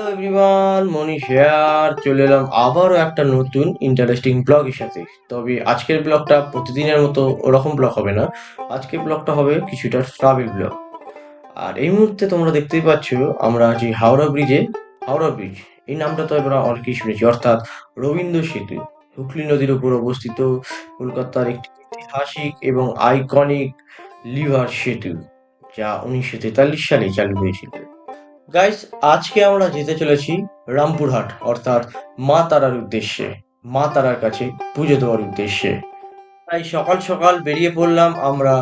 Hello everyone, মনীষ hair চলে এলাম আবারও একটা নতুন ইন্টারেস্টিং ব্লগের সাথে। তবে আজকের ব্লগটা প্রতিদিনের মতো ওরকম ব্লগ হবে না। আজকের ব্লগটা হবে কিছুটা ট্রাভেল ব্লগ। আর এই মুহূর্তে তোমরা দেখতেই পাচ্ছ আমরা আছি হাওড়া ব্রিজে। হাওড়া ব্রিজ এই নামটা তো এবার অনেকেই শুনেছি, অর্থাৎ রবীন্দ্র সেতু। হুগলি নদীর উপর অবস্থিত কলকাতার একটি ঐতিহাসিক এবং আইকনিক লিভার সেতু, যা 1943 সালে চালু হয়েছিল। গাইস, আজকে আমরা যেতে চলেছি রামপুরহাট, অর্থাৎ মা তারার উদ্দেশ্যে, মা তারার কাছে পুজো দেওয়ার উদ্দেশ্যে। তাই সকাল সকাল বেরিয়ে পড়লাম আমরা।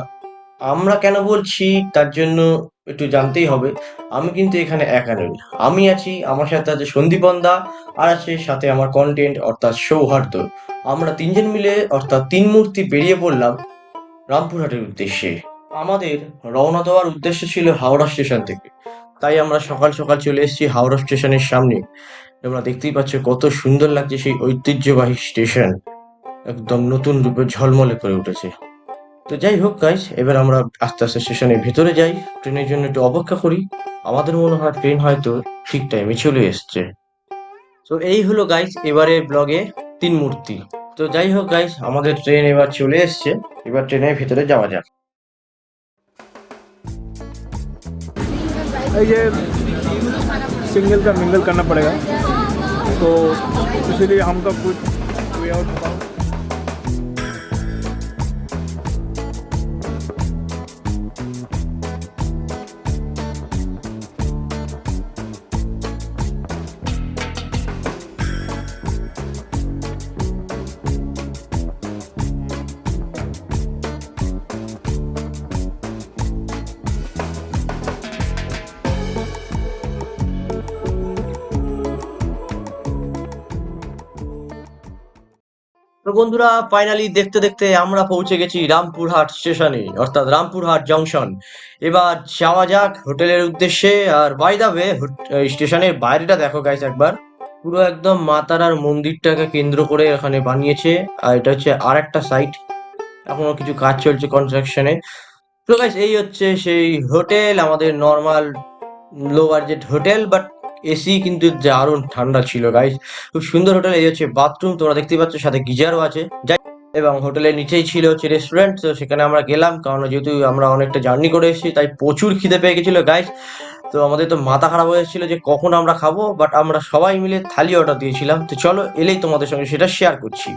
আমরা কেন বলছি তার জন্য একটু জানতেই হবে। আমি কিন্তু এখানে একা নই, আমি আছি, আমার সাথে আছে সন্দীপন দা, আর আছে সাথে আমার কন্টেন্ট অর্থাৎ সৌহার্দ্য। আমরা তিনজন মিলে অর্থাৎ তিন মূর্তি বেরিয়ে পড়লাম রামপুরহাটের উদ্দেশ্যে। আমাদের রওনা দেওয়ার উদ্দেশ্য ছিল হাওড়া স্টেশন থেকে। তাই আমরা সকাল সকাল চলে এসেছি হাওড়া স্টেশনের সামনে। তোমরা দেখতেই পাচ্ছ কত সুন্দর লাগছে সেই ঐতিহ্যবাহী স্টেশন, একদম নতুন রূপে ঝলমলে করে উঠেছে। তো যাই হোক গাইস, এবার আমরা আস্তে আস্তে স্টেশনের ভেতরে যাই, ট্রেনের জন্য একটু অপেক্ষা করি। আমাদের মনে হয় ট্রেন হয়তো ঠিক টাইমে চলে এসছে। তো এই হলো গাইস এবারে ব্লগে তিন মূর্তি। তো যাই হোক গাইস, আমাদের ট্রেন এবার চলে এসছে। এবার ট্রেনের ভেতরে যাওয়া যাক। ये सिंगल का मिंगल करना पड़ेगा, तो इसीलिए हमका कुछ वे आउट बताओ। তো বন্ধুরা, ফাইনালি দেখতে দেখতে আমরা পৌঁছে গেছি রামপুরহাট স্টেশনে, অর্থাৎ রামপুরহাট জংশন। এবার যাওয়া যাক হোটেলের উদ্দেশ্যে। আর বাই দা ওয়ে, স্টেশনের বাইরেটা দেখো গাইস একবার। পুরো একদম মা তারার মন্দিরটাকে কেন্দ্র করে এখানে বানিয়েছে। আর এটা হচ্ছে আর একটা সাইট, এখনো কিছু কাজ চলছে কনস্ট্রাকশনে। তো গাইস, এই হচ্ছে সেই হোটেল, আমাদের normal low budget hotel, but AC কিন্তু দারুণ ঠান্ডা ছিল গাইস। খুব সুন্দর হোটেল। এই হচ্ছে বাথরুম, তোমরা দেখতেই পাচ্ছ, সাথে গিজারও আছে। যাই, এবং হোটেলের নিচেই ছিল হচ্ছে রেস্টুরেন্ট। তো সেখানে আমরা গেলাম, কারণ যেহেতু আমরা অনেকটা জার্নি করে এসেছি তাই প্রচুর খিদে পেয়ে গেছিল গাইস। তো আমাদের তো মাথা খারাপ হয়ে এসেছিল যে কখন আমরা খাবো, বাট আমরা সবাই মিলে থালি অর্ডার দিয়েছিলাম। তো চলো, এলেই তোমাদের সঙ্গে সেটা শেয়ার করছি।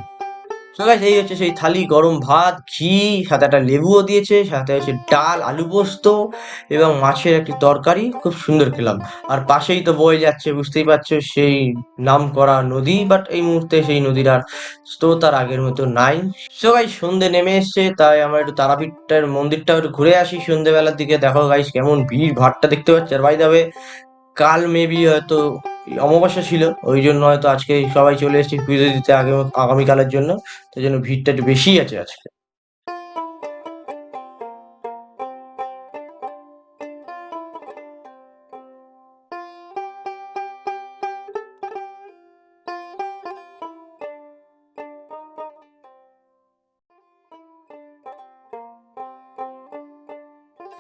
তো গাইস, এই হচ্ছে সেই থালি, গরম ভাত, ঘি, সাথে একটা লেবুও দিয়েছে, সাথে হচ্ছে ডাল, আলু পোস্ত এবং মাছের একটি তরকারি। খুব সুন্দর খেলাম। আর পাশেই তো বয়ে যাচ্ছে, বুঝতেই পারছো, সেই নামকরা নদী, বাট এই মুহূর্তে সেই নদীর আর স্রোত আর আগের মতো নাই। সো গাইস, সন্ধে নেমে এসছে, তাই আমরা একটু তারাপীঠের মন্দিরটা একটু ঘুরে আসি সন্ধেবেলার দিকে। দেখো গাইস কেমন ভিড় ভাট্টা দেখতে পাচ্ছি। আর বাই দ্য ওয়ে, কাল মেবি হয়তো অমাবস্যা ছিল, ওই জন্য হয়তো আজকে সবাই চলে এসেছি পুজো দিতে আগামীকালের জন্য। তাই জন্য ভিড়টা একটু বেশিই আছে আজকে।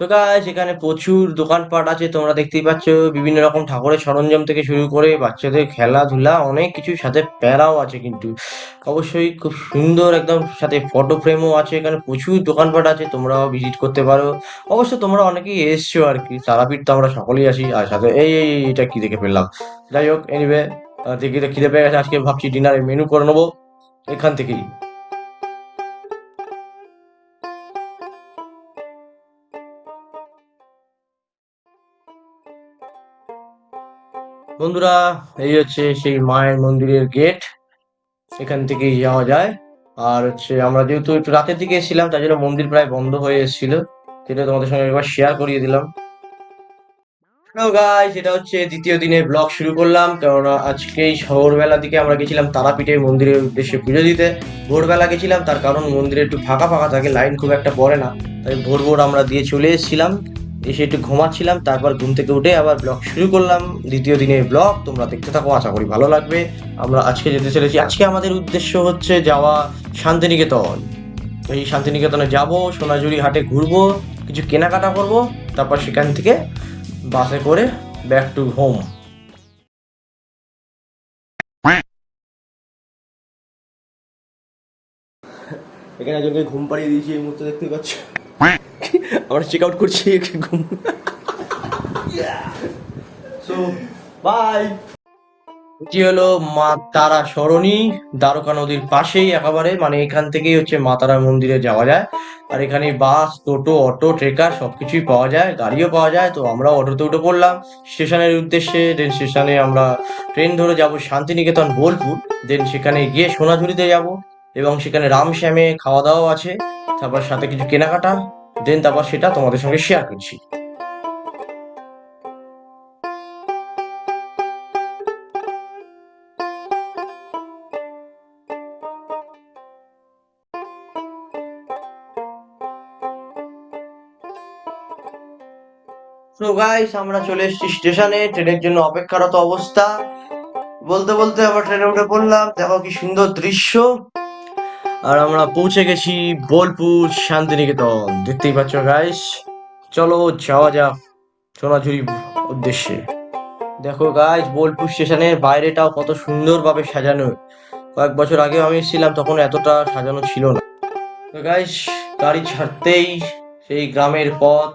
তো গাইস, এখানে প্রচুর দোকানপাট আছে, তোমরা দেখতেই পাচ্ছ। বিভিন্ন রকম ঠাকুরের সরঞ্জাম থেকে শুরু করে বাচ্চাদের খেলাধুলা অনেক কিছু, সাথে প্যারাও আছে কিন্তু। অবশ্যই খুব সুন্দর একদম, সাথে ফটো ফ্রেমও আছে। এখানে প্রচুর দোকানপাট আছে, তোমরাও ভিজিট করতে পারো। অবশ্য তোমরা অনেকেই এসছো আর কি, তারাপীঠ তো আমরা সকলেই আসি। আর সাথে এটা কি দেখে ফেললাম। যাই হোক, এনিওয়ে, দেখি তো খিদে পেয়ে গেছে, আজকে ভাবছি ডিনারের মেনু করে নেবো এখান থেকেই। বন্ধুরা, এই হচ্ছে সেই মায়ের মন্দিরের গেট, এখান থেকেই যাওয়া যায়। আর হচ্ছে আমরা যেহেতু একটু রাতের দিকে এসেছিলাম, তাই জন্য মন্দির প্রায় বন্ধ হয়ে এসেছিল। সেটা তোমাদের সঙ্গে একবার শেয়ার করিয়ে দিলাম। হ্যালো গাইস, এটা হচ্ছে দ্বিতীয় দিনের ব্লগ শুরু করলাম, কেননা আজকেই ভোরবেলা দিকে আমরা গেছিলাম তারাপীঠের মন্দিরের উদ্দেশ্যে পুজো দিতে। ভোরবেলা গেছিলাম, তার কারণ মন্দিরে একটু ফাঁকা ফাঁকা থাকে, লাইন খুব একটা পড়ে না। তাই ভোর ভোর আমরা দিয়ে চলে এসেছিলাম। এসে একটু ঘুমাচ্ছিলাম, তারপর ঘুম থেকে উঠে আবার ব্লগ শুরু করলাম। দ্বিতীয় দিনের ব্লগ তোমরা দেখতে থাকো, আশা করি ভালো লাগবে। আমরা আজকে যেতে চলেছি, আজকে আমাদের উদ্দেশ্য হচ্ছে যাওয়া শান্তিনিকেতন। এই শান্তিনিকেতনে যাব, সোনাঝুরি হাটে ঘুরবো, কিছু কেনাকাটা করব, তারপর সেখান থেকে বাসে করে ব্যাক টু হোম। এখানে একজনকে ঘুম পাড়িয়ে দিয়েছি এই মুহূর্তে দেখতে পাচ্ছ। আমরা চেক আউট করছি ঘুম। So bye. এটি হলো মা তারা সরণি, দ্বারকা নদীর পাশেই একেবারে, মানে এখান থেকেই হচ্ছে মা তারা মন্দিরে যাওয়া যায়। আর এখানে বাস, টোটো, অটো, ট্রেকার সবকিছুই পাওয়া যায়, গাড়িও পাওয়া যায়। তো আমরা অটোতে উঠে পড়লাম স্টেশনের উদ্দেশ্যে। দেন স্টেশনে আমরা ট্রেন ধরে যাব শান্তিনিকেতন বোলপুর। দেন সেখানে গিয়ে সোনাঝুরিতে যাব, এবং সেখানে রামশ্যামে খাওয়া দাওয়া আছে, তারপর সাথে কিছু কেনাকাটা। দেন তারপর সেটা তোমাদের সঙ্গে শেয়ার করছি। তো গাইস, আমরা চলে এসেছি স্টেশনে, ট্রেনের জন্য অপেক্ষারত অবস্থা। বলতে বলতে আবার ট্রেনে উঠে পড়লাম, দেখো কি সুন্দর দৃশ্য। আর আমরা পৌঁছে গেছি বোলপুর শান্তিনিকেতন, দেখতেই পাচ্ছ গাইস। চলো যাওয়া যাক সোনাঝুরি উদ্দেশ্যে। দেখো গাইস, বোলপুর স্টেশনের বাইরেটাও কত সুন্দরভাবে সাজানো। কয়েক বছর আগেও আমি এসেছিলাম, তখন এতটা সাজানো ছিল না। তো গাইস, গাড়ি ছাড়তেই সেই গ্রামের পথ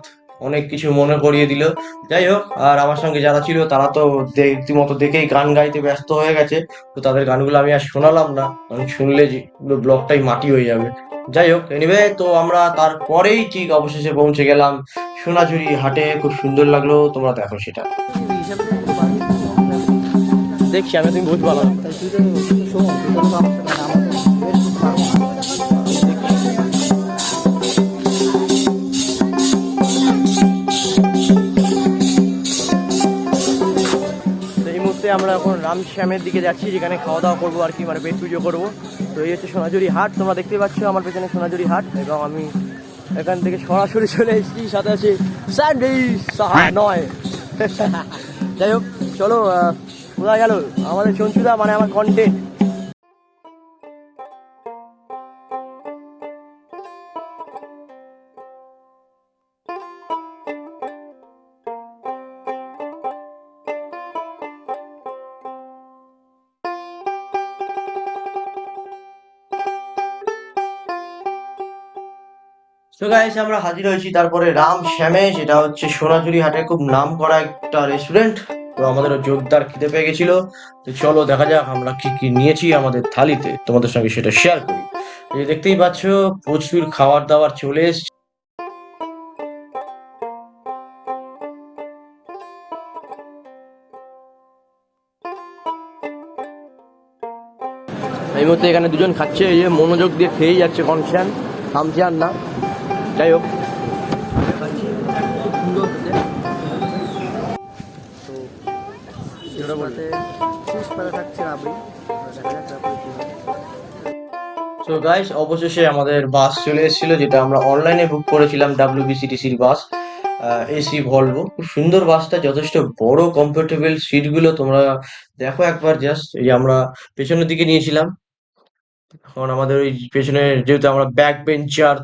অনেক কিছু মনে করিয়ে দিল। যাই হোক, আর আমার সঙ্গে যারা ছিল তারা তো রীতিমতো দেখেই গান গাইতে ব্যস্ত হয়ে গেছে। তো তাদের গানগুলো আমি আর শোনালাম না, কারণ শুনলে যে পুরো ব্লগটাই মাটি হয়ে যাবে। যাই হোক, এনিওয়ে, তো আমরা তারপরেই ঠিক অবশেষে পৌঁছে গেলাম সোনাঝুরি হাটে। খুব সুন্দর লাগলো, তোমরা দেখো সেটা। দেখছি আমি, তুমি বুঝতে পারলাম। আমরা এখন রামশ্যামের দিকে যাচ্ছি, যেখানে খাওয়া দাওয়া করবো আর কি, মানে পেট পুজো করবো। তো এই হচ্ছে সোনাঝুরি হাট, তোমরা দেখতেই পাচ্ছ আমার পেছনে সোনাঝুরি হাট। এবং আমি এখান থেকে সরাসরি চলে এসেছি, সাথে আছে স্যান্ডি সাহা নয়। যাই হোক, চলো কোথায় গেল আমাদের চঞ্চুদা, মানে আমার কন্টেন্ট। তো গাইস, আমরা হাজির হয়েছি তারপরে রামশ্যামে, যেটা হচ্ছে সোনাঝুরি হাটের খুব নাম করা একটা রেস্টুরেন্ট। তো আমাদেরও জোরদার খিদে পেয়ে গেছিল। তো চলো দেখা যাক আমরা কি কি নিয়েছি আমাদের থালিতে, তোমাদের সঙ্গে সেটা শেয়ার করি। এই দেখতেই পাচ্ছ প্রচুর খাবার দাবার চলে এসছে। এই মুহূর্তে এখানে দুজন খাচ্ছে, এই যে মনোযোগ দিয়ে খেয়েই যাচ্ছে, কনসান থামছে আর না। যাই হোক, তো গাইস, অবশেষে আমাদের বাস চলে এসেছিল, যেটা আমরা অনলাইনে বুক করেছিলাম, WBCTC-র বাস, এসি ভলভো। খুব সুন্দর বাসটা, যথেষ্ট বড়, কমফোর্টেবল সিটগুলো তোমরা দেখো একবার জাস্ট। এই যে আমরা পেছনের দিকে নিয়েছিলাম, কারণ আমাদের ওই পেছনে যেহেতু আমরা ব্যাক বেঞ্চার।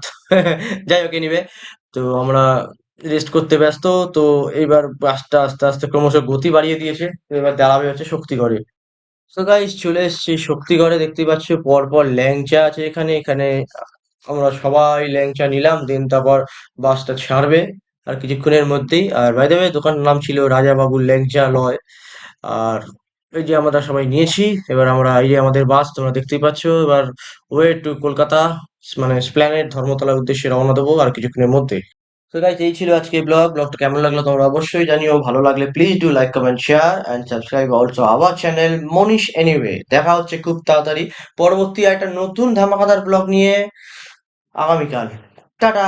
যাই হোক, নিবে তো আমরা রেস্ট করতে ব্যস্ত। তো এইবার বাসটা আস্তে আস্তে ক্রমশ গতি বাড়িয়ে দিয়েছে, তো এবার দাঁড়াবে হচ্ছে শক্তিগড়ে। তো গাইস, চলে এসেছি শক্তিগড়ে, দেখতেই পাচ্ছ পর পর ল্যাংচা আছে এখানে। এখানে আমরা সবাই ল্যাংচা নিলাম, দেন তারপর বাসটা ছাড়বে আর কিছুক্ষণের মধ্যেই। আর বাই দ্য ওয়ে, দোকানের নাম ছিল রাজা বাবুর ল্যাংচা লয়। আর এই যে আমরা সবাই নিয়েছি, এবার আমরা, এই যে আমাদের বাস তোমরা দেখতেই পাচ্ছ, এবার ওয়ে টু কলকাতা, মানে এসপ্ল্যানেড ধর্মতলার উদ্দেশ্যে রওনা দেবো আর কিছুক্ষণের মধ্যে। তো গাইজ, এই ছিল আজকে ব্লগটা কেমন লাগলো তোমরা অবশ্যই জানিও। ভালো লাগলে please do like, comment, share and subscribe also our channel Manish anyway. দেখা হচ্ছে খুব তাড়াতাড়ি পরবর্তী একটা নতুন ধামাকাদার ব্লগ নিয়ে আগামীকাল। টাটা।